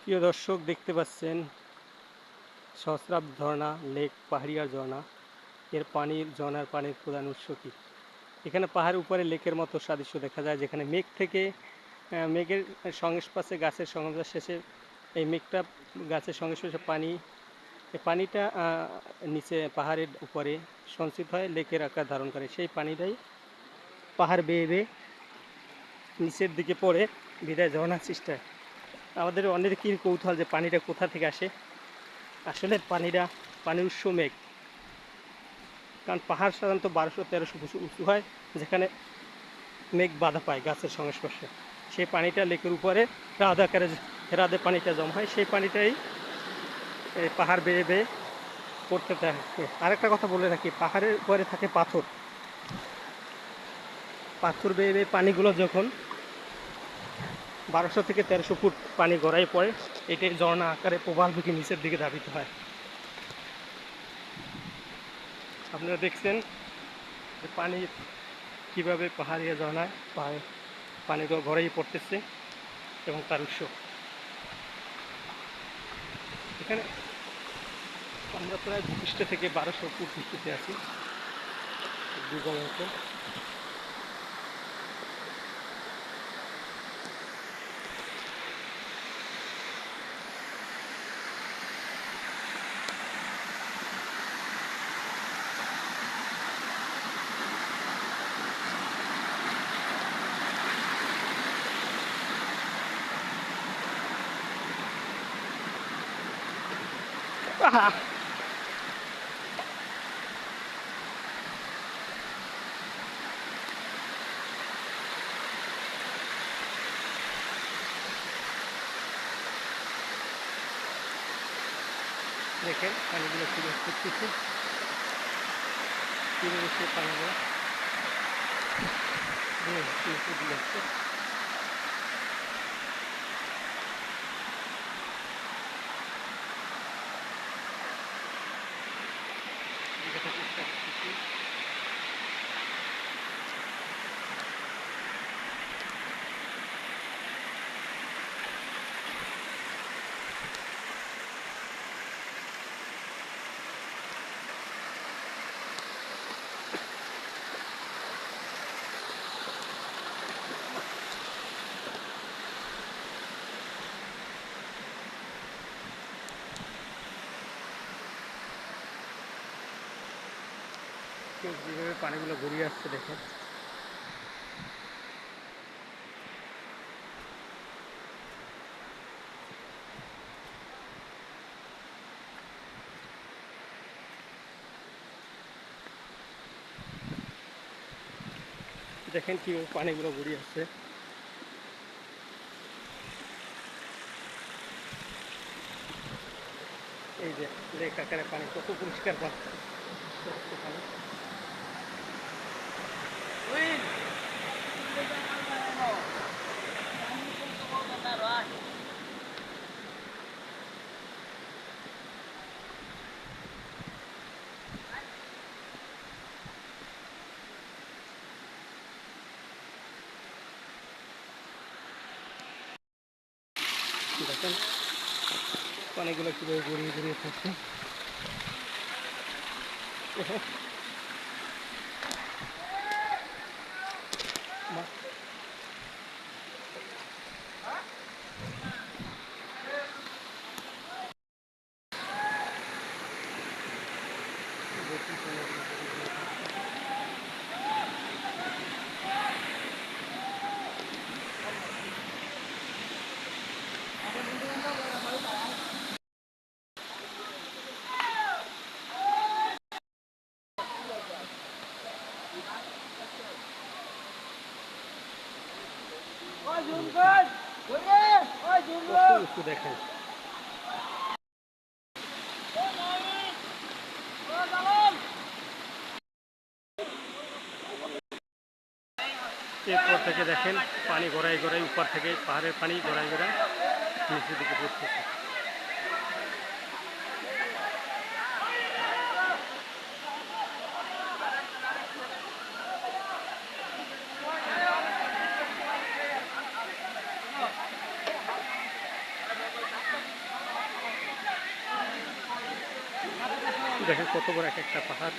প্রিয় দর্শক, দেখতে পাচ্ছেন সহস্রাব ঝর্ণা লেক, পাহাড়িয়া ঝর্ণা। এর পানির ঝর্ণার পানির প্রধান উৎস কি? এখানে পাহাড়ের উপরে লেকের মতো সাদৃশ্য দেখা যায়, যেখানে মেঘ থেকে মেঘের সংস্পর্শে গাছের সংযোগ শেষে এই মেঘটা গাছের সংস্পর্শে পানি, এই পানিটা নিচে পাহাড়ের উপরে সঞ্চিত হয়, লেকের আকার ধারণ করে। সেই পানিটাই পাহাড় বেয়ে বেয়ে নিচের দিকে পড়ে, বিদায় ঝর্ণার সৃষ্টি হয়। আমাদের অনেকেরই কৌতূহল যে পানিটা কোথা থেকে আসে। আসলে পানির উৎস মেঘ। কারণ পাহাড় সাধারণত 1200-1300 ফুট উঁচু হয়, যেখানে মেঘ বাধা পায় গাছের সংস্পর্শে। সেই পানিটা লেকের উপরে হ্রদ আকারে, হ্রদে পানিটা জমা হয়, সেই পানিটাই এই পাহাড় বেয়ে বেয়ে পড়তে থাকে। আরেকটা কথা বলে রাখি, পাহাড়ের উপরে থাকে পাথর। পাথর বেয়ে বেয়ে পানিগুলো যখন 1200 থেকে 1300 ফুট পানি গড়াই পড়ে, এটাই ঝর্ণা আকারে প্রবাল বেগে নিচের দিকে ধাবিত হয়। আপনারা দেখছেন যে পানি কীভাবে পাহাড়িয়া ঝর্ণায় পানিগুলো গড়াই পড়তেছে এবং তার উৎস এখানে। আমরা প্রায় ভূপৃষ্ঠ থেকে 1200 ফুট উঁচুতে আছি, দুর্গম অঞ্চল। আহা! দেখেন পানিগুলো কীভাবে ফুটতেছে, কীভাবে সে পানিগুলো নিচে দিয়ে যাচ্ছে। দেখার চেষ্টা করতেছি। যেভাবে পানিগুলো গড়িয়ে আসছে দেখেন। দেখেন কীভাবে পানিগুলো গড়িয়ে আসছে। এই যে লেক আকারে পানি কত পরিষ্কার পানি, স্বচ্ছ পানি। দেখেন পানিগুলো কীভাবে গড়িয়ে গড়িয়ে পড়ছে। একটু দেখেন এরপর থেকে দেখেন পানি গড়াই গড়াই উপর থেকে পাহাড়ের পানি গড়াই গড়াই নিচের দিকে পড়তেছে। দেখেন কত বড় এক একটা পাহাড়।